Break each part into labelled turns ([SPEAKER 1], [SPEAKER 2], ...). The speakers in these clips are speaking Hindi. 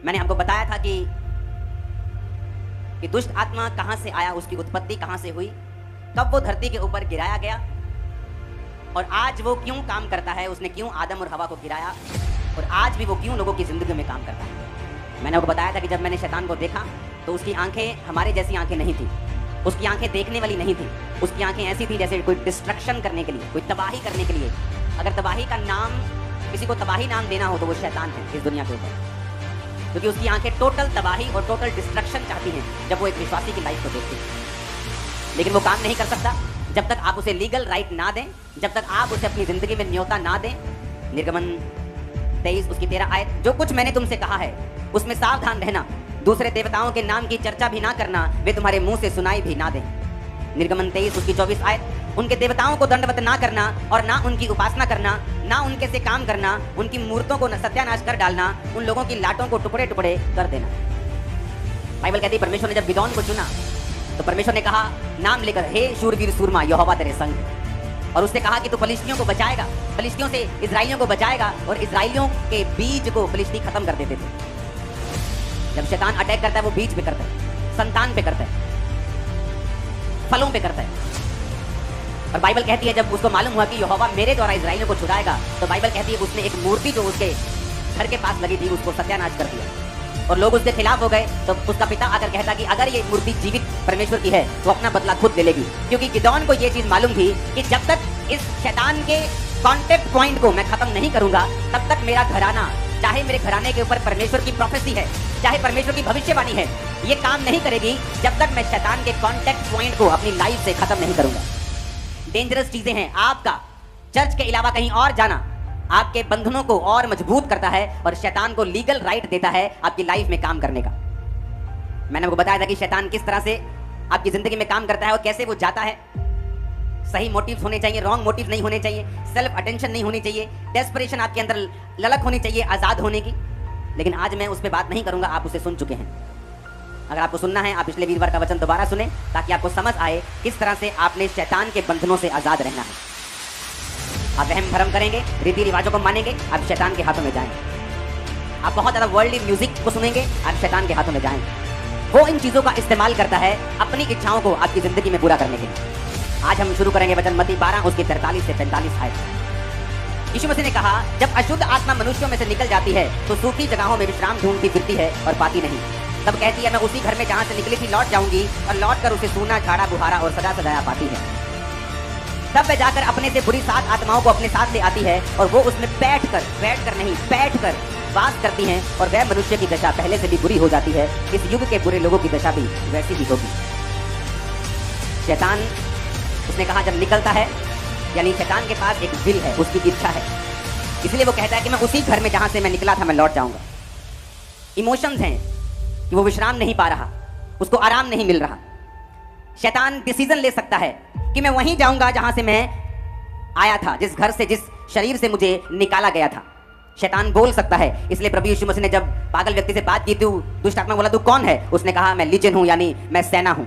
[SPEAKER 1] मैंने आपको बताया था कि दुष्ट आत्मा कहां से आया, उसकी उत्पत्ति कहां से हुई, कब वो धरती के ऊपर गिराया गया और आज वो क्यों काम करता है, उसने क्यों आदम और हवा को गिराया और आज भी वो क्यों लोगों की जिंदगी में काम करता है। मैंने आपको बताया था कि जब मैंने शैतान को देखा तो उसकी आंखें हमारे जैसी आंखें नहीं थी, उसकी आंखें देखने वाली नहीं थी, उसकी आंखें ऐसी थी जैसे कोई डिस्ट्रक्शन करने के लिए, कोई तबाही करने के लिए। अगर तबाही का नाम, किसी को तबाही नाम देना हो तो वो शैतान है इस दुनिया के ऊपर, क्योंकि उसकी आंखें टोटल तबाही और टोटल डिस्ट्रक्शन चाहती हैं जब वो एक विश्वासी की लाइफ को देखती है। लेकिन वो काम नहीं कर सकता जब तक आप उसे लीगल राइट ना दें, जब तक आप उसे अपनी जिंदगी में न्योता ना दें। निर्गमन 23 उसकी 13 आयत, जो कुछ मैंने तुमसे कहा है उसमें सावधान रहना, दूसरे देवताओं के नाम की चर्चा भी ना करना, वे तुम्हारे मुंह से सुनाई भी ना दें। निर्गमन 23 उसकी 24 आयत, उनके देवताओं को दंडवत ना करना और ना उनकी उपासना करना, ना उनके से काम करना, उनकी मूर्तों को सत्यानाश कर डालना, उन लोगों की लाटों को टुकड़े टुकड़े कर देना। बाइबल कहती है परमेश्वर ने जब गिदोन को चुना तो परमेश्वर ने कहा नाम लेकर, हे शूरवीर सूरमा यहोवा तेरे संग, और उसने कहा कि तू फलिस्तियों को बचाएगा, फलिस्तियों से इजराइलियों को बचाएगा। और इजराइलियों के बीज को फलिस्ती खत्म कर देते थे। जब शैतान अटैक करता है वो बीज पे करता है, संतान पे करता है, फलों पे करता है। और बाइबल कहती है जब उसको मालूम हुआ कि यहोवा मेरे द्वारा इजराइलियों को छुड़ाएगा, तो बाइबल कहती है उसने एक मूर्ति जो उसके घर के पास लगी थी उसको सत्यानाश कर दिया और लोग उसके खिलाफ हो गए। तो उसका पिता आकर कहता कि अगर ये मूर्ति जीवित परमेश्वर की है तो अपना बदला खुद ले लेगी, क्योंकि गिदोन को ये चीज मालूम थी कि जब तक इस शैतान के कॉन्टेक्ट पॉइंट को मैं खत्म नहीं करूंगा तब तक मेरा घराना, चाहे मेरे घराने के ऊपर परमेश्वर की प्रोफेसी है, चाहे परमेश्वर की भविष्यवाणी है, ये काम नहीं करेगी जब तक मैं शैतान के कॉन्टेक्ट पॉइंट को अपनी लाइफ से खत्म नहीं करूंगा। डेंजरस चीजें हैं। आपका चर्च के अलावा कहीं और जाना आपके बंधनों को और मजबूत करता है और शैतान को लीगल राइट देता है आपकी लाइफ में काम करने का। मैंने आपको बताया था कि शैतान किस तरह से आपकी जिंदगी में काम करता है और कैसे वो जाता है। सही मोटिव्स होने चाहिए, रॉन्ग मोटिव्स नहीं होने चाहिए, सेल्फ अटेंशन नहीं होनी चाहिए, डेस्परेशन आपके अंदर ललक होनी चाहिए आजाद होने की। लेकिन आज मैं उस पर बात नहीं करूंगा, आप उसे सुन चुके हैं। अगर आपको सुनना है आप पिछले वीरवार का वचन दोबारा सुने ताकि आपको समझ आए किस तरह से आपने शैतान के बंधनों से आजाद रहना है। आप वहम भरम करेंगे, रीति रिवाजों को मानेंगे, आप शैतान के हाथों में जाएंगे। आप बहुत ज्यादा वर्ल्डली म्यूजिक को सुनेंगे, आप शैतान के हाथों में जाएंगे। वो इन चीजों का इस्तेमाल करता है अपनी इच्छाओं को आपकी जिंदगी में पूरा करने के लिए। आज हम शुरू करेंगे वचन मत्ती 12 उसके 43 से 45 आयत। यीशु मसीह ने कहा जब अशुद्ध आत्मा मनुष्यों में से निकल जाती है तो सूखी जगहों में विश्राम ढूंढती फिरती है और पाती नहीं। तब कहती है मैं उसी घर में जहां से निकली थी लौट जाऊंगी, और लौट कर उसे सूना, झाड़ा बुहारा और सजा सजाया पाती है। तब वह जाकर अपने से बुरी 7 आत्माओं को अपने साथ ले आती है और वो उसमें बैठ कर वास करती हैं, और वह मनुष्य की दशा पहले से भी बुरी हो जाती है। इस युग के बुरे लोगों की दशा भी वैसी ही होगी। शैतान, उसने कहा जब निकलता है, यानी शैतान के पास एक विल है, उसकी इच्छा है, इसलिए वो कहता है कि मैं उसी घर में जहां से मैं निकला था मैं लौट जाऊंगा। इमोशंस हैं कि वो विश्राम नहीं पा रहा, उसको आराम नहीं मिल रहा। शैतान डिसीजन ले सकता है कि मैं वहीं जाऊंगा जहां से मैं आया था, जिस घर से, जिस शरीर से मुझे निकाला गया था। शैतान बोल सकता है। इसलिए प्रभु यीशु मसीह ने जब पागल व्यक्ति से बात की, तू दुष्ट आत्मा बोला तू कौन है, उसने कहा मैं लीजन हूं, यानी मैं सेना हूं।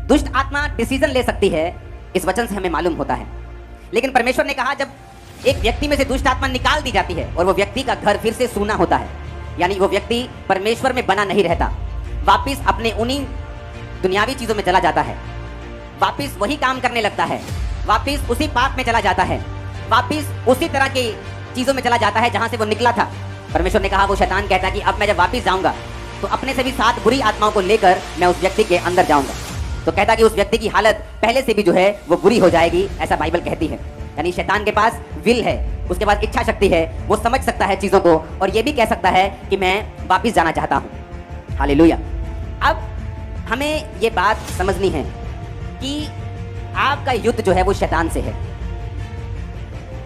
[SPEAKER 1] दुष्ट आत्मा डिसीजन ले सकती है, इस वचन से हमें मालूम होता है। लेकिन परमेश्वर ने कहा जब एक व्यक्ति में से दुष्ट आत्मा निकाल दी जाती है और वो व्यक्ति का घर फिर से सूना होता है, यानी वो व्यक्ति परमेश्वर में बना नहीं रहता, वापिस अपने उन्हीं दुनियावी चीजों में चला जाता है, वापिस वही काम करने लगता है, वापिस उसी पाप में चला जाता है, वापिस उसी तरह की चीजों में चला जाता है जहां से वो निकला था। परमेश्वर ने कहा, वो शैतान कहता है कि अब मैं जब वापिस जाऊंगा तो अपने से भी 7 बुरी आत्माओं को लेकर मैं उस व्यक्ति के अंदर जाऊंगा। तो कहता कि उस व्यक्ति की हालत पहले से भी जो है वो बुरी हो जाएगी, ऐसा बाइबल कहती है। यानी शैतान के पास विल है, उसके पास इच्छा शक्ति है, वो समझ सकता है चीजों को और ये भी कह सकता है कि मैं वापिस जाना चाहता हूं। हालेलुया। अब हमें ये बात समझनी है कि आपका युद्ध जो है वो शैतान से है।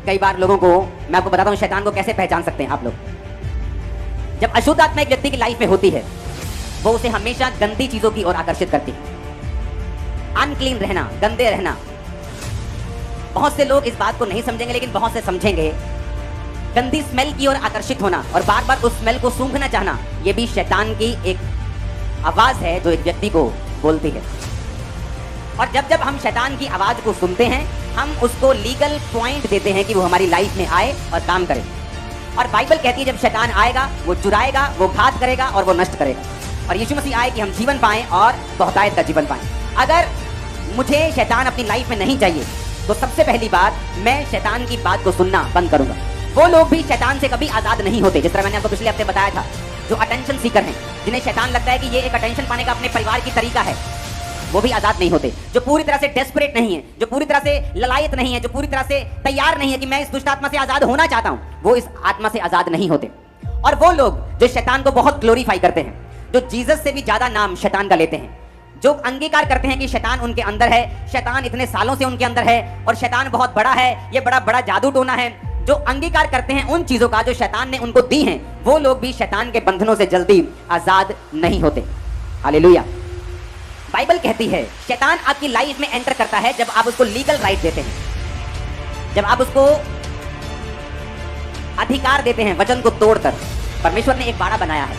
[SPEAKER 1] कई बार लोगों को मैं आपको बताता हूं शैतान को कैसे पहचान सकते हैं आप लोग। जब अशुद्ध आत्मा एक व्यक्ति की लाइफ में होती है, वो उसे हमेशा गंदी चीजों की ओर आकर्षित करती है। अनक्लीन रहना, गंदे रहना। बहुत से लोग इस बात को नहीं समझेंगे, लेकिन बहुत से समझेंगे। गंदी स्मेल की ओर आकर्षित होना और बार बार उस स्मेल को सूंघना चाहना, यह भी शैतान की एक आवाज है जो एक व्यक्ति को बोलती है। और जब जब हम शैतान की आवाज को सुनते हैं, हम उसको लीगल पॉइंट देते हैं कि वो हमारी लाइफ में आए और काम करे। और बाइबल कहती है जब शैतान आएगा वो चुराएगा, वो घात करेगा और वो नष्ट करेगा। और यीशु मसीह आए कि हम जीवन पाएं और बहुतायत का जीवन पाएं। अगर मुझे शैतान अपनी लाइफ में नहीं चाहिए तो सबसे पहली बात, मैं शैतान की बात को सुनना बंद करूंगा। वो लोग भी शैतान से कभी आजाद नहीं होते, जिस तरह मैंने आपको पिछले हफ्ते बताया था, जो अटेंशन सीकर हैं, जिन्हें शैतान लगता है कि ये एक अटेंशन पाने का अपने परिवार की तरीका है, वो भी आजाद नहीं होते। जो पूरी तरह से डेस्परेट नहीं है, जो पूरी तरह से ललायत नहीं है, जो पूरी तरह से तैयार नहीं है कि मैं इस दुष्ट आत्मा से आजाद होना चाहता हूं, वो इस आत्मा से आजाद नहीं होते। और वो लोग जो शैतान को बहुत ग्लोरीफाई करते हैं, जो जीसस से भी ज्यादा नाम शैतान का लेते हैं, जो अंगीकार करते हैं कि शैतान उनके अंदर है, शैतान इतने सालों से उनके अंदर है और शैतान बहुत बड़ा है, ये बड़ा बड़ा जादू टोना है, जो अंगीकार करते हैं उन चीजों का जो शैतान ने उनको दी हैं, वो लोग भी शैतान के बंधनों से जल्दी आजाद नहीं होते। हालेलुया। बाइबल कहती है शैतान आपकी लाइफ में एंटर करता है जब आप उसको लीगल राइट देते हैं, जब आप उसको अधिकार देते हैं वचन को तोड़कर। परमेश्वर ने एक बाड़ा बनाया है,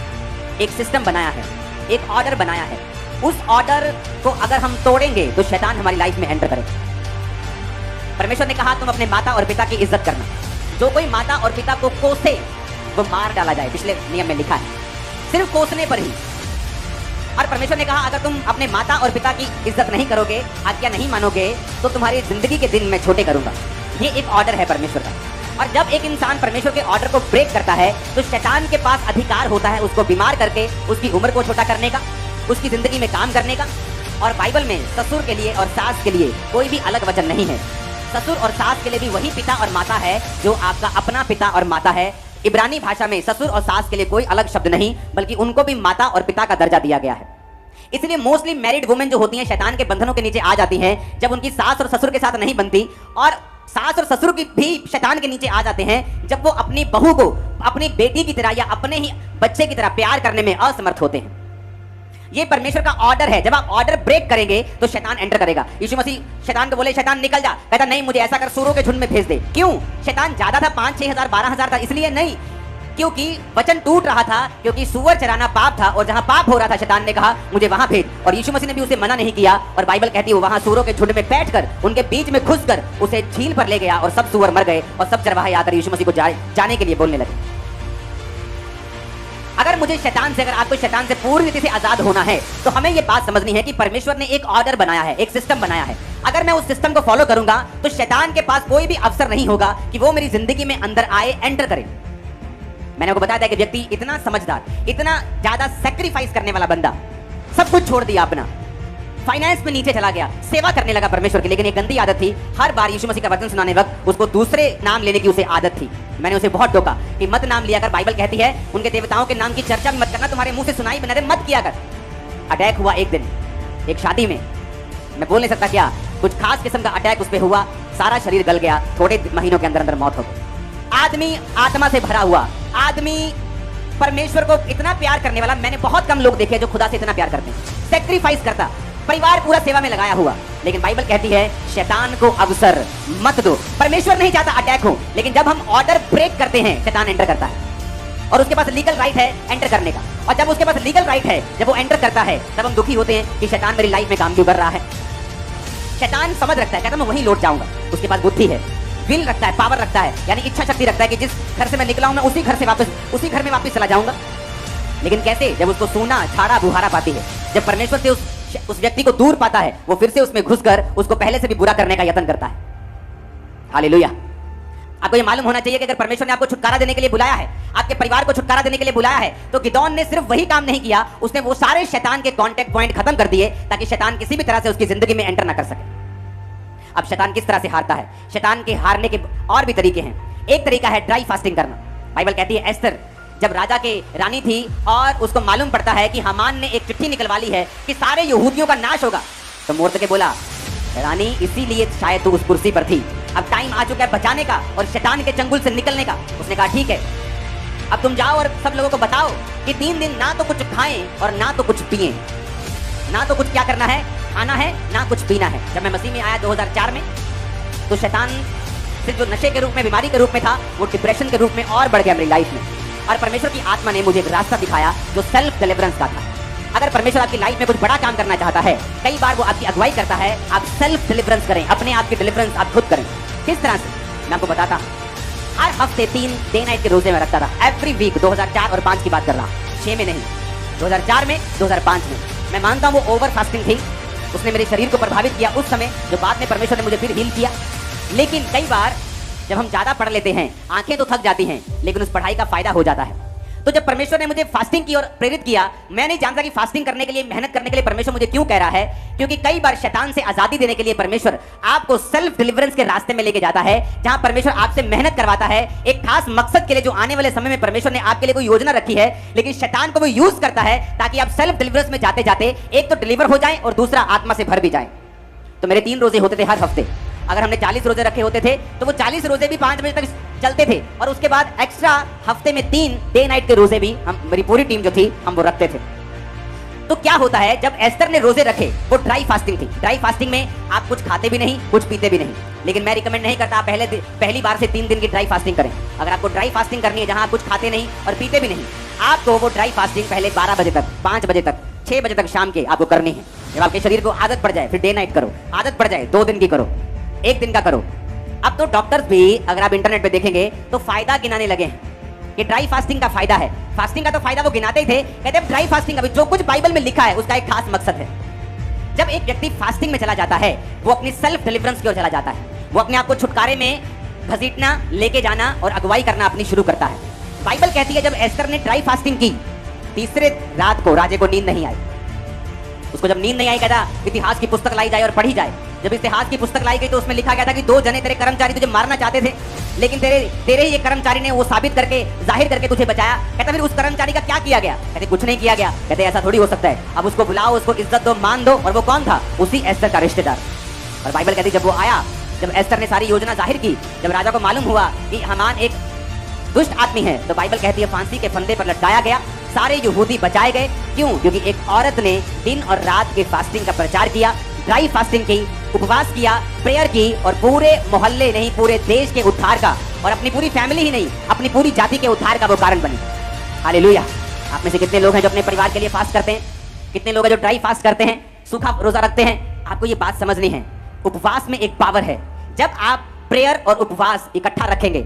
[SPEAKER 1] एक सिस्टम बनाया है, एक ऑर्डर बनाया है। उस ऑर्डर को अगर हम तोड़ेंगे तो शैतान हमारी लाइफ में एंटर करेगा। परमेश्वर ने कहा तुम अपने माता और पिता की इज्जत करना। जो कोई माता और पिता को कोसे वो मार डाला जाए, पिछले नियम में लिखा है, सिर्फ कोसने पर ही। और परमेश्वर ने कहा अगर तुम अपने माता और पिता की इज्जत नहीं करोगे, आज्ञा नहीं मानोगे, तो तुम्हारी जिंदगी के दिन मैं छोटे करूंगा। ये एक ऑर्डर है परमेश्वर का। और जब एक इंसान परमेश्वर के ऑर्डर को ब्रेक करता है तो शैतान के पास अधिकार होता है उसको बीमार करके उसकी उम्र को छोटा करने का, उसकी जिंदगी में काम करने का। और बाइबल में ससुर के लिए और सास के लिए कोई भी अलग वचन नहीं है। ससुर और सास के लिए भी वही पिता और माता है जो आपका अपना पिता और माता है। इब्रानी भाषा में ससुर और सास के लिए कोई अलग शब्द नहीं, बल्कि उनको भी माता और पिता का दर्जा दिया गया है। इसलिए मोस्टली मैरिड वुमेन जो होती हैं शैतान के बंधनों के नीचे आ जाती हैं जब उनकी सास और ससुर के साथ नहीं बनती, और सास और ससुर की भी शैतान के नीचे आ जाते हैं जब वो अपनी बहू को अपनी बेटी की तरह या अपने ही बच्चे की तरह प्यार करने में असमर्थ होते हैं। ये परमेश्वर का ऑर्डर है। जब आप ऑर्डर ब्रेक करेंगे तो शैतान एंटर करेगा। यीशु मसीह शैतान को बोले शैतान निकल जा, कहता नहीं मुझे ऐसा कर सूरों के झुंड में भेज दे। क्यों? शैतान ज्यादा था, 5-6 हजार 12,000 था, इसलिए नहीं, क्योंकि वचन टूट रहा था, क्योंकि सुअर चराना पाप था और जहां पाप हो रहा था शैतान ने कहा मुझे वहां भेज। और यीशु मसीह ने भी उसे मना नहीं किया। और बाइबल कहती है वो वहां सूरों के झुंड में बैठकर उनके बीच में घुसकर उसे झील पर ले गया और सब सूअर मर गए और सब चरवाहे आकर यीशु मसीह को जाने के लिए बोलने लगे। अगर मुझे शैतान से, अगर आपको शैतान से पूरी रीति से आजाद होना है तो हमें यह बात समझनी है कि परमेश्वर ने एक ऑर्डर बनाया है, एक सिस्टम बनाया है। अगर मैं उस सिस्टम को फॉलो करूंगा तो शैतान के पास कोई भी अवसर नहीं होगा कि वो मेरी जिंदगी में अंदर आए, एंटर करे। मैंने आपको बताया था कि व्यक्ति इतना समझदार, इतना ज्यादा सैक्रिफाइस करने वाला बंदा, सब कुछ छोड़ दिया अपना, फाइनेंस में नीचे चला गया, सेवा करने लगा परमेश्वर की। लेकिन एक गंदी आदत थी, हर बार यीशु मसीह का वचन सुनाने वक्त उसको दूसरे नाम लेने की उसे आदत थी। मैंने उसे बहुत टोका कि मत नाम लिया कर, बाइबल कहती है उनके देवताओं के नाम की चर्चा भी मत करना, तुम्हारे मुंह से सुनाई बिना दे मत किया कर। अटैक हुआ एक दिन एक शादी में, मैं बोल नहीं सकता क्या, कुछ खास किस्म का अटैक उस पर हुआ, सारा शरीर गल गया, थोड़े महीनों के अंदर अंदर मौत हो गई। आदमी आत्मा से भरा हुआ, आदमी परमेश्वर को इतना प्यार करने वाला, मैंने बहुत कम लोग देखे जो खुदा से इतना प्यार करते हैं, सेक्रीफाइस करता, परिवार पूरा सेवा में लगाया हुआ। लेकिन बाइबल कहती है शैतान को अवसर मत दो। परमेश्वर नहीं चाहता अटैक हो, लेकिन जब हम ऑर्डर ब्रेक करते हैं शैतान एंटर करता है और उसके पास लीगल राइट है एंटर करने का। और जब उसके पास लीगल राइट है, जब वो एंटर करता है, तब हम दुखी होते हैं कि शैतान मेरी लाइफ में काम क्यों कर रहा है। शैतान समझ रखता है, कहता मैं वहीं लौट जाऊंगा। उसके पास बुद्धि है, विल रखता है, पावर रखता है, यानी इच्छा शक्ति रखता है कि जिस घर से मैं निकला हूं मैं उसी घर में वापस चला जाऊंगा। लेकिन कैसे? जब उसको सोना झाड़ा बुहारा पाती है, जब परमेश्वर से उस व्यक्ति को दूर पाता है, वो फिर से उसमें घुसकर उसको पहले से भी बुरा करने का यत्न करता है। हालेलुया। आपको ये मालूम होना चाहिए कि अगर परमेश्वर ने आपको छुटकारा देने के लिए बुलाया है, आपके परिवार को छुटकारा देने के लिए बुलाया है, तो गिदोन ने सिर्फ वही काम नहीं किया, उसने वो सारे शैतान के कांटेक्ट पॉइंट खत्म कर दिए ताकि शैतान किसी भी तरह से उसकी जिंदगी में एंटर ना कर सके। अब शैतान किस तरह से हारता है? शैतान के हारने के और भी तरीके हैं। एक तरीका है ड्राई फास्टिंग करना। बाइबल कहती है एस्तर जब राजा के रानी थी और उसको मालूम पड़ता है कि हामान ने एक चिट्ठी निकलवा ली है कि सारे यहूदियों का नाश होगा, तो मोर्दके बोला रानी इसीलिए शायद तू उस कुर्सी पर थी, अब टाइम आ चुका है बचाने का और शैतान के चंगुल से निकलने का। उसने कहा ठीक है, अब तुम जाओ और सब लोगों को बताओ कि 3 दिन ना तो कुछ खाएं और ना तो कुछ पिएं। ना तो कुछ क्या करना है, खाना है, ना कुछ पीना है। जब मैं मसीह में आया 2004 में, तो शैतान से जो नशे के रूप में, बीमारी के रूप में था, वो डिप्रेशन के रूप में और बढ़ गया मेरी लाइफ में। और परमेश्वर की आत्मा ने मुझे एक रास्ता दिखाया जो सेल्फ डिलीवरेंस का था। अगर परमेश्वर आपकी लाइफ में कुछ बड़ा काम करना चाहता है, कई बार वो आपकी अगुवाई करता है, आप सेल्फ डिलीवरेंस करें, अपने आप की डिलीवरेंस आप खुद करें। किस तरह से? मैं आपको बताता हूं। हर हफ्ते 3 डे नाइट के रोजे में रखता था, एवरी वीक। 2004 और 5 की बात कर रहा, 6 में नहीं, 2004 में, 2005 में। मैं मानता हूँ वो ओवर फास्टिंग थी, उसने मेरे शरीर को प्रभावित किया उस समय, जो बाद में परमेश्वर ने मुझे फिर हील किया। लेकिन कई बार जब हम ज्यादा पढ़ लेते हैं, आंखें तो थक जाती हैं, लेकिन उस पढ़ाई का फायदा हो जाता है। तो जब परमेश्वर ने मुझे फास्टिंग की और प्रेरित किया, मैं नहीं जानता कि फास्टिंग करने के लिए, मेहनत करने के लिए परमेश्वर मुझे क्यों कह रहा है। क्योंकि कई बार शैतान से आजादी देने के लिए परमेश्वर आपको सेल्फ डिलीवरेंस के रास्ते में लेके जाता है, जहां परमेश्वर आपसे मेहनत करवाता है एक खास मकसद के लिए, जो आने वाले समय में परमेश्वर ने आपके लिए कोई योजना रखी है। लेकिन शैतान को वो यूज करता है ताकि आप सेल्फ डिलीवरेंस में जाते जाते एक तो डिलीवर हो जाए और दूसरा आत्मा से भर भी जाए। तो मेरे 3 रोजे होते थे हर हफ्ते। अगर हमने 40 रोजे रखे होते थे तो वो 40 रोजे भी 5 बजे तक चलते थे, और उसके बाद एक्स्ट्रा हफ्ते में 3 डे नाइट के रोजे भी हम, मेरी पूरी टीम जो थी, हम वो रखते थे। तो क्या होता है, जब एस्तर ने रोजे रखे, वो ड्राई फास्टिंग थी। ड्राई फास्टिंग में आप कुछ खाते भी नहीं, कुछ पीते भी नहीं। लेकिन मैं रिकमेंड नहीं करता आप पहली बार से 3 दिन की ड्राई फास्टिंग करें। अगर आपको ड्राई फास्टिंग करनी है, जहां आप कुछ खाते नहीं और पीते भी नहीं, आपको वो ड्राई फास्टिंग पहले 12 बजे तक, 5 बजे तक, 6 बजे तक शाम के आपको करनी है। जब आपके शरीर को आदत पड़ जाए, फिर डे नाइट करो। आदत पड़ जाए 2 दिन की करो, 1 दिन का करो। अब तो डॉक्टर्स भी, अगर आप इंटरनेट पे देखेंगे तो फायदा गिनाने लगे हैं कि ड्राई फास्टिंग का फायदा है। फास्टिंग का तो फायदा वो गिनाते ही थे, कहते हैं ड्राई फास्टिंग अभी जो कुछ बाइबल में लिखा है उसका एक खास मकसद है। जब एक व्यक्ति फास्टिंग में चला जाता है, वो अपनी सेल्फ डिलीवरेंस की ओर चला जाता है। वो अपने आप को छुटकारे में घसीटना, लेके जाना और अगुवाई करना अपनी शुरू करता है। बाइबल कहती है जब एस्तर ने ड्राई फास्टिंग की, तीसरे रात को राजे को नींद नहीं आई। उसको जब नींद नहीं आई, कहता इतिहास की पुस्तक लाई जाए और पढ़ी जाए। जब इतिहास की पुस्तक लाई गई तो उसमें लिखा गया था कि 2 जने तेरे कर्मचारी तुझे मारना चाहते थे, लेकिन तेरे ही एक कर्मचारी ने वो साबित करके, जाहिर करके तुझे बचाया। कहता फिर उस कर्मचारी का क्या किया गया? कहते कुछ नहीं किया गया। कहते ऐसा थोड़ी हो सकता है, अब उसको बुलाओ, उसको इज्जत दो, मान दो। और वो कौन था? उसी एस्तर का रिश्तेदार। और बाइबल कहती जब वो आया, जब एस्तर ने सारी योजना जाहिर की, जब राजा को मालूम हुआ कि हामान एक दुष्ट आदमी है, तो बाइबल कहती है फांसी के फंदे पर लटकाया गया। सारे यहूदी बचाए गए। क्यों? क्योंकि एक औरत ने दिन और रात के फास्टिंग का प्रचार किया, ड्राई फास्टिंग की, उपवास किया, प्रेयर की, और पूरे मोहल्ले नहीं, पूरे देश के उद्धार का, और अपनी पूरी फैमिली ही नहीं, अपनी पूरी जाति के उद्धार का वो कारण बनी। हालेलुया। आप में से कितने लोग हैं जो अपने परिवार के लिए फास्ट करते हैं? कितने लोग हैं जो ड्राई फास्ट करते हैं, सूखा रोजा रखते हैं? आपको ये बात समझनी है, उपवास में एक पावर है। जब आप प्रेयर और उपवास इकट्ठा रखेंगे,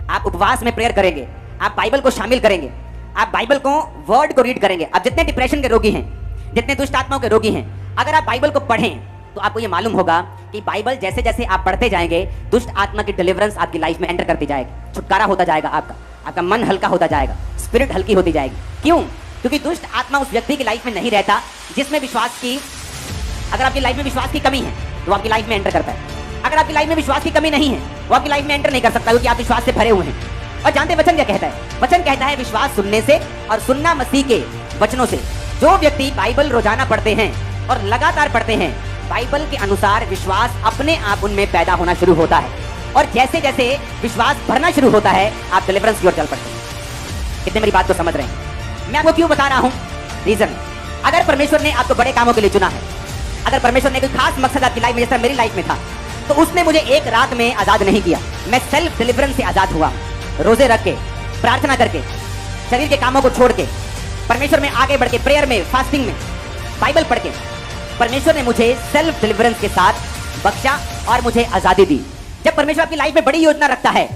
[SPEAKER 1] आप उपवास में प्रेयर करेंगे, आप बाइबल को शामिल करेंगे, आप बाइबल को, वर्ड को रीड करेंगे। अब जितने डिप्रेशन के रोगी हैं, जितने दुष्ट आत्माओं के रोगी हैं, अगर आप बाइबल को पढ़ें तो आपको ये मालूम होगा कि बाइबल जैसे जैसे आप पढ़ते जाएंगे, दुष्ट आत्मा की डिलीवरेंस आपकी लाइफ में एंटर करती जाएगी, छुटकारा होता जाएगा आपका मन हल्का होता जाएगा, स्पिरिट हल्की होती जाएगी। क्यों? क्योंकि दुष्ट आत्मा उस व्यक्ति की लाइफ में नहीं रहता जिसमें विश्वास की, अगर आपकी लाइफ में विश्वास की कमी है तो आपकी लाइफ में एंटर करता है। अगर आपकी लाइफ में विश्वास की कमी नहीं है, वो आपकी लाइफ में एंटर नहीं कर सकता, क्योंकि आप विश्वास से भरे हुए हैं। और जानते वचन क्या कहता है? वचन कहता है विश्वास सुनने से, और सुनना मसीह के वचनों से। जो व्यक्ति बाइबल रोजाना पढ़ते हैं और लगातार पढ़ते हैं, बाइबल के अनुसार विश्वास अपने आप उनमें पैदा होना शुरू होता है, और जैसे जैसे विश्वास भरना शुरू होता है, आप डिलीवरेंस की ओर चल पड़ते हैं। कितने मेरी बात को समझ रहे हैं? मैं आपको क्यों बता रहा हूं? रीजन, अगर परमेश्वर ने आपको बड़े कामों के लिए चुना है, अगर परमेश्वर ने कोई खास मकसद आपकी लाइफ में, जैसा मेरी लाइफ में था, तो उसने मुझे एक रात में आजाद नहीं किया। मैं सेल्फ डिलीवरेंस से आजाद हुआ, रोजे रख के, प्रार्थना करके, शरीर के कामों को छोड़ के, परमेश्वर में आगे बढ़ के, प्रेयर में, फास्टिंग में, बाइबल पढ़ के, परमेश्वर ने मुझे सेल्फ डिलीवरेंस के साथ बख्शा और मुझे आजादी दी। जब परमेश्वर आपकी लाइफ में बड़ी योजना रखता है,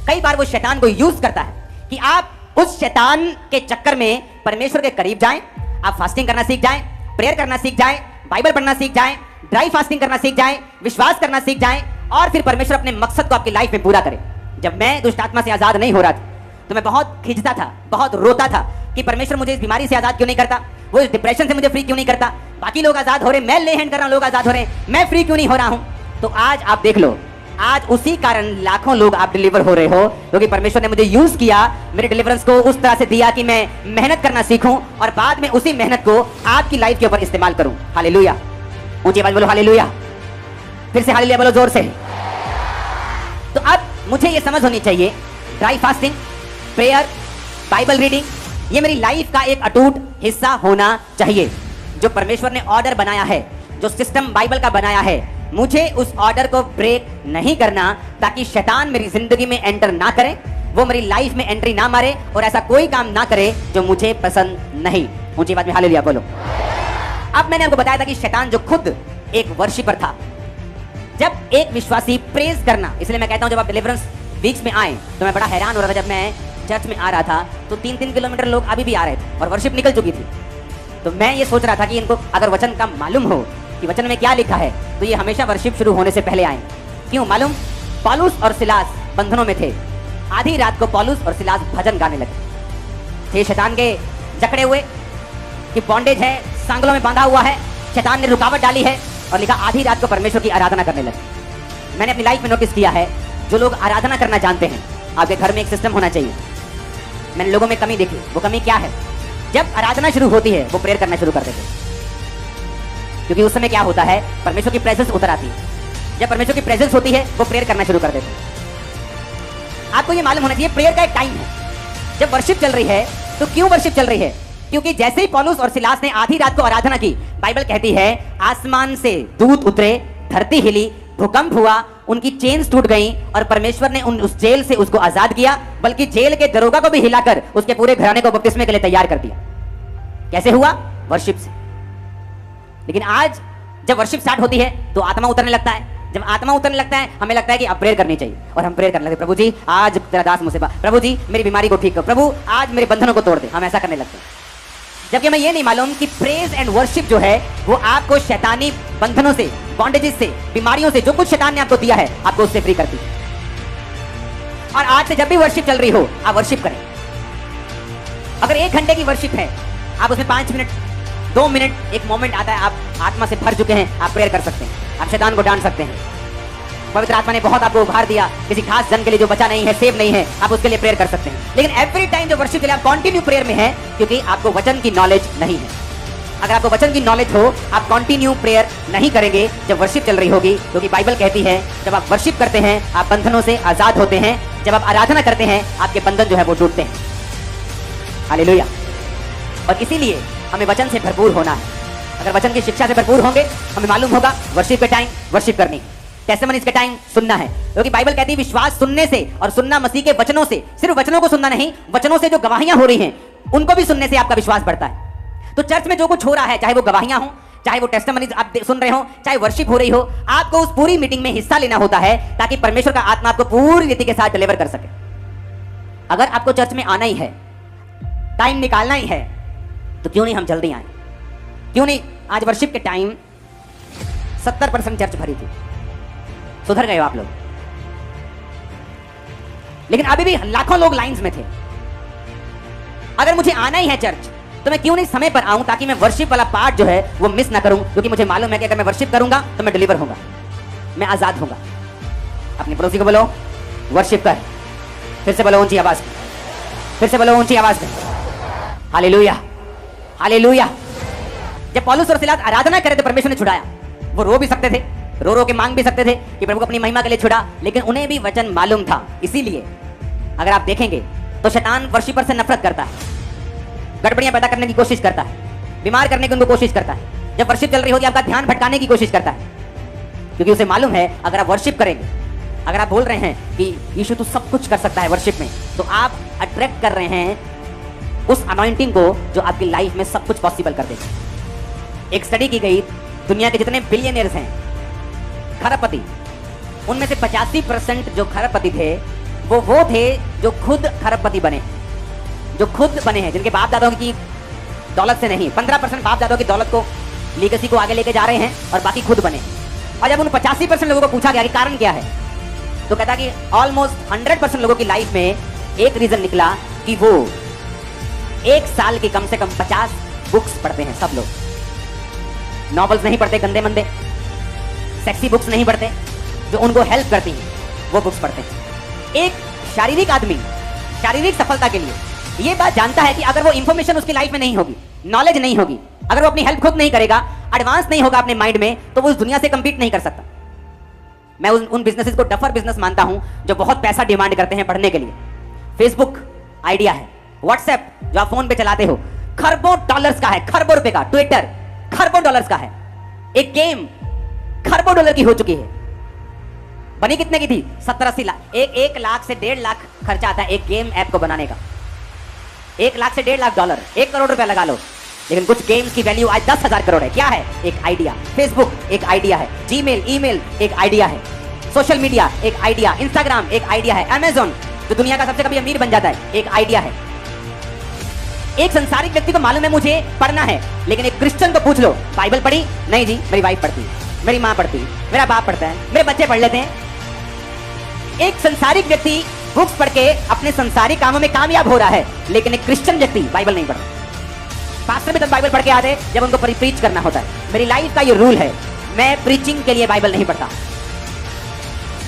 [SPEAKER 1] कई बार वो शैतान को यूज करता है कि आप उस शैतान के चक्कर में परमेश्वर के करीब जाएं, आप फास्टिंग करना सीख जाएं, प्रेयर करना सीख जाएं, बाइबल पढ़ना सीख जाएं, ड्राई फास्टिंग करना सीख जाएं, विश्वास करना सीख जाएं, और फिर परमेश्वर अपने मकसद को आपकी लाइफ में पूरा करे। जब मैं दुष्ट आत्मा से आजाद नहीं हो रहा था, तो मैं बहुत खिंचता था, बहुत रोता था कि परमेश्वर मुझे इस बीमारी से आजाद क्यों नहीं करता, वो इस डिप्रेशन से मुझे फ्री क्यों नहीं करता। बाकी लोग आजाद हो रहे, मैं ले हैंड कर रहा हूं, लोग आजाद हो रहे, मैं फ्री क्यों नहीं हो रहा हूं। तो आज आप देख लो, आज उसी कारण लाखों लोग आप डिलीवर हो रहे हो, क्योंकि परमेश्वर ने मुझे यूज किया, मेरे डिलीवरेंस को उस तरह से दिया कि मैं मेहनत करना सीखूं, और बाद में उसी मेहनत को आपकी लाइफ के ऊपर इस्तेमाल करूं। हालेलुया। ऊंची आवाज बोलो हालेलुया। फिर से हालेलुया बोलो जोर से। तो अब मुझे ये समझ होनी चाहिए, dry fasting, prayer, Bible reading, ये मेरी लाइफ का एक अटूट हिस्सा होना चाहिए। जो परमेश्वर ने ऑर्डर बनाया है, जो सिस्टम बाइबल का बनाया है, मुझे उस ऑर्डर को ब्रेक नहीं करना, ताकि शैतान मेरी जिंदगी में एंटर ना करे, वो मेरी लाइफ में एंट्री ना मारे, और ऐसा कोई काम ना करे जो मुझे पसंद नहीं। ऊंची बात में हालेलुया बोलो। अब मैंने आपको बताया था कि शैतान जो खुद एक वर्शिपर था, जब एक विश्वासी प्रेज करना, इसलिए मैं कहता हूं जब आप डिलीवरेंस वीक्स में आए तो मैं बड़ा हैरान हो रहा था। जब मैं चर्च में आ रहा था तो 3-3 किलोमीटर लोग अभी भी आ रहे थे और वर्शिप निकल चुकी थी। तो मैं ये सोच रहा था कि इनको अगर वचन का मालूम हो कि वचन में क्या लिखा है तो ये हमेशा वर्शिप शुरू होने से पहले आए। क्यों मालूम? पौलुस और सिलास बंधनों में थे। आधी रात को पौलुस और सिलास भजन गाने लगे। थे शैतान के जकड़े हुए कि बॉन्डेज है, सांगलों में बांधा हुआ है, शैतान ने रुकावट डाली है, और लिखा आधी रात को परमेश्वर की आराधना करने लगे। मैंने अपनी लाइफ में नोटिस किया है, जो लोग आराधना करना जानते हैं, आपके घर में एक सिस्टम होना चाहिए। मैंने लोगों में कमी देखी। वो कमी क्या है? जब आराधना शुरू होती है वो प्रेयर करना शुरू कर देते हैं, क्योंकि उस समय क्या होता है, परमेश्वर की प्रेजेंस उतर आती है। जब परमेश्वर की प्रेजेंस होती है वो प्रेयर करना शुरू कर देते हैं। आपको ये मालूम होना चाहिए प्रेयर का एक टाइम है। जब वर्शिप चल रही है तो क्यों वर्शिप चल रही है? क्योंकि जैसे ही पौलुस और सिलास ने आधी रात को आराधना की, बाइबल कहती है आसमान से दूत उतरे, धरती हिली, भूकंप हुआ, उनकी चेन्स टूट गई और परमेश्वर ने उस जेल से उसको आजाद किया, बल्कि जेल के दरोगा को भी हिलाकर उसके पूरे घराने को बपतिस्मे के लिए तैयार कर दिया। कैसे हुआ? वर्शिप से। लेकिन आज जब वर्शिप स्टार्ट होती है तो आत्मा उतरने लगता है। जब आत्मा उतरने लगता है हमें लगता है कि अब प्रेयर करनी चाहिए, और हम प्रेयर करने लगते हैं, प्रभु जी आज तेरा दास मुझसे प्रभु जी मेरी बीमारी को ठीक कर, प्रभु आज मेरे बंधनों को तोड़ दे। हम ऐसा करने लगते हैं, जबकि हमें ये नहीं मालूम कि प्रेज एंड वर्शिप जो है वो आपको शैतानी बंधनों से, बॉन्डेजेस से, बीमारियों से, जो कुछ शैतान ने आपको दिया है, आपको उससे फ्री करती है। और आज से जब भी वर्शिप चल रही हो आप वर्शिप करें। अगर 1 घंटे की वर्शिप है, आप उसमें 5 मिनट, 2 मिनट, एक मोमेंट आता है, आप आत्मा से भर चुके हैं, आप प्रेयर कर सकते हैं, आप शैतान को डांट सकते हैं। पवित्र आत्मा ने बहुत आपको उभार दिया, किसी खास जन के लिए जो बचा नहीं है, सेव नहीं है, आप उसके लिए प्रेयर कर सकते हैं। लेकिन एवरी टाइम जो वर्शिप के लिए आप कंटिन्यू प्रेयर में है, क्योंकि आपको वचन की नॉलेज नहीं है। अगर आपको वचन की नॉलेज हो, आप कंटिन्यू प्रेयर नहीं करेंगे जब वर्शिप चल रही होगी, क्योंकि बाइबल कहती है जब आप वर्शिप करते हैं आप बंधनों से आजाद होते हैं। जब आप आराधना करते हैं आपके बंधन जो है वो टूटते हैं। हालेलुया। और इसीलिए हमें वचन से भरपूर होना है। अगर वचन की शिक्षा से भरपूर होंगे, हमें मालूम होगा वर्शिप के टाइम वर्शिप करनी, टेस्टिमनीज के टाइम सुनना है, क्योंकि बाइबल कहती है विश्वास सुनने से, और सुनना मसीह के वचनों से। सिर्फ वचनों को सुनना नहीं, वचनों से जो गवाहियां हो रही हैं उनको भी सुनने से आपका विश्वास बढ़ता है। तो चर्च में जो कुछ हो रहा है, चाहे वो गवाहियां हो, चाहे वो टेस्टिमनीज आप सुन रहे हो, चाहे वर्शिप हो रही हो, आपको उस पूरी मीटिंग में हिस्सा लेना होता है ताकि परमेश्वर का आत्मा आपको पूरी रीति के साथ डिलीवर कर सके। अगर आपको चर्च में आना ही है, टाइम निकालना ही है, तो क्यों नहीं हम जल्दी आए? क्यों नहीं? आज वर्शिप के टाइम 70% चर्च भरी थी। सुधर गए हो आप लोग, लेकिन अभी भी लाखों लोग लाइंस में थे। अगर मुझे आना ही है चर्च तो मैं क्यों नहीं समय पर आऊं, ताकि मैं वर्शिप वाला पार्ट जो है वो मिस ना करूं, क्योंकि मुझे मालूम है कि अगर मैं वर्शिप करूंगा तो मैं डिलीवर होगा, मैं आजाद होगा। अपने पड़ोसी को बोलो वर्शिप कर। फिर से बोलो ऊंची आवाज में, फिर से बोलो ऊंची आवाज में। Hallelujah, hallelujah. जब पौलुस और सिलास आराधना करे तो परमेश्वर ने छुड़ाया। वो रो भी सकते थे, रो रो के मांग भी सकते थे कि प्रभु को अपनी महिमा के लिए छुड़ा, लेकिन उन्हें भी वचन मालूम था। इसीलिए अगर आप देखेंगे तो शैतान वर्शिपर से नफरत करता है, गड़बड़ियां पैदा करने की कोशिश करता है, बीमार करने की उनको कोशिश करता है। जब वर्शिप चल रही होगी आपका ध्यान भटकाने की कोशिश करता है, क्योंकि उसे मालूम है अगर आप वर्शिप करेंगे, अगर आप बोल रहे हैं कि यीशु तू सब कुछ कर सकता है वर्शिप में, तो आप अट्रैक्ट कर रहे हैं उस अनॉइंटिंग को जो आपकी लाइफ में सब कुछ पॉसिबल कर देगा। एक स्टडी की गई, दुनिया के जितने बिलियनियर्स हैं, खरबपति, उनमें से 85% जो खरबपति थे वो थे जो खुद खरबपति बने, जो खुद बने हैं, जिनके बाप दादाओं की दौलत से नहीं। 15% बाप दादाओं की दौलत को, लीगेसी को आगे लेके जा रहे हैं और बाकी खुद बने। और जब उन 85% लोगों को पूछा गया कि कारण क्या है, तो कहता कि ऑलमोस्ट 100% लोगों की लाइफ में एक रीजन निकला कि वो 1 साल की कम से कम 50 बुक्स पढ़ते हैं। सब लोग नॉवेल्स नहीं पढ़ते, गंदे मंदे सेक्सी बुक्स नहीं पढ़ते, जो उनको हेल्प करती हैं वो बुक्स पढ़ते हैं। एक शारीरिक आदमी शारीरिक सफलता के लिए ये बात जानता है कि अगर वो इंफॉर्मेशन उसकी लाइफ में नहीं होगी, नॉलेज नहीं होगी, अगर वो अपनी हेल्प खुद नहीं करेगा, एडवांस नहीं होगा अपने माइंड में, तो वो उस दुनिया से कंपीट नहीं कर सकता। मैं उन बिजनेसेस को डफर बिजनेस मानता हूं जो बहुत पैसा डिमांड करते हैं पढ़ने के लिए। फेसबुक आइडिया है, व्हाट्सएप जो आप फोन पे चलाते हो खरबों डॉलर्स का है, खरबों रुपए का, ट्विटर खरबों डॉलर्स का है, एक गेम खरबों डॉलर की हो चुकी है। बनी कितने की थी? 70-80 लाख। 1 लाख से 1.5 लाख खर्चा आता है एक गेम ऐप को बनाने का। 1 लाख से 1.5 लाख डॉलर, 1 करोड़ रुपया लगा लो, लेकिन कुछ गेम्स की वैल्यू आज 10,000 करोड़ है। क्या है? एक आइडिया। फेसबुक एक आइडिया है, जीमेल, ईमेल एक आइडिया है, सोशल मीडिया एक आइडिया, इंस्टाग्राम एक आइडिया है, अमेज़न जो दुनिया का सबसे कभी अमीर बन जाता है एक आइडिया है। एक संसारिक व्यक्ति को मालूम है मुझे पढ़ना है, लेकिन एक क्रिश्चियन को पूछ लो बाइबल पढ़ी? नहीं जी, मेरी वाइफ पढ़ती है, मेरी माँ पढ़ती है, मेरा बाप पढ़ता है, मेरे बच्चे पढ़ लेते हैं। एक संसारिक व्यक्ति बुक्स पढ़ के अपने संसारिक कामों में कामयाब हो रहा है, लेकिन एक क्रिश्चियन व्यक्ति बाइबल नहीं पढ़ता। पास्टर भी तब बाइबल पढ़ के आते जब उनको प्रीच करना होता है। मेरी लाइफ का ये रूल है, मैं प्रीचिंग के लिए बाइबल नहीं पढ़ता।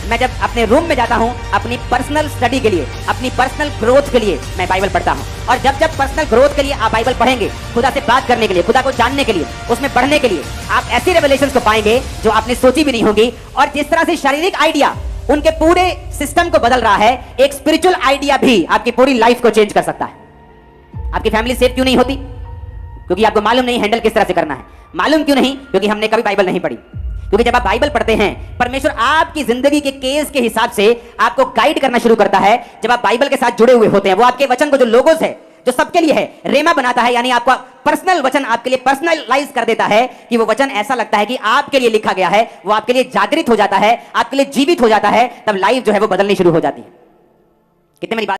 [SPEAKER 1] मैं जब अपने रूम में जाता हूं अपनी पर्सनल स्टडी के लिए, अपनी पर्सनल ग्रोथ के लिए मैं बाइबल पढ़ता हूं। और जब जब पर्सनल ग्रोथ के लिए आप बाइबल पढ़ेंगे, खुदा से बात करने के लिए, खुदा को जानने के लिए, उसमें पढ़ने के लिए, आप ऐसी रेवलेशंस को पाएंगे जो आपने सोची भी नहीं होगी। और जिस तरह से शारीरिक आइडिया उनके पूरे सिस्टम को बदल रहा है, एक स्पिरिचुअल आइडिया भी आपकी पूरी लाइफ को चेंज कर सकता है। आपकी फैमिली सेफ क्यों नहीं होती? क्योंकि आपको मालूम नहीं हैंडल किस तरह से करना है। मालूम क्यों नहीं? क्योंकि हमने कभी बाइबल नहीं पढ़ी। क्योंकि जब आप बाइबल पढ़ते हैं, परमेश्वर आपकी जिंदगी के केस के हिसाब से आपको गाइड करना शुरू करता है। जब आप बाइबल के साथ जुड़े हुए होते हैं, वो आपके वचन को जो लोगोस है, जो सबके लिए है, रेमा बनाता है, यानी आपका पर्सनल वचन आपके लिए पर्सनलाइज कर देता है कि वो वचन ऐसा लगता है कि आपके लिए लिखा गया है। वो आपके लिए जागृत हो जाता है, आपके लिए जीवित हो जाता है। तब लाइफ जो है वो बदलनी शुरू हो जाती है। कितने मेरी बात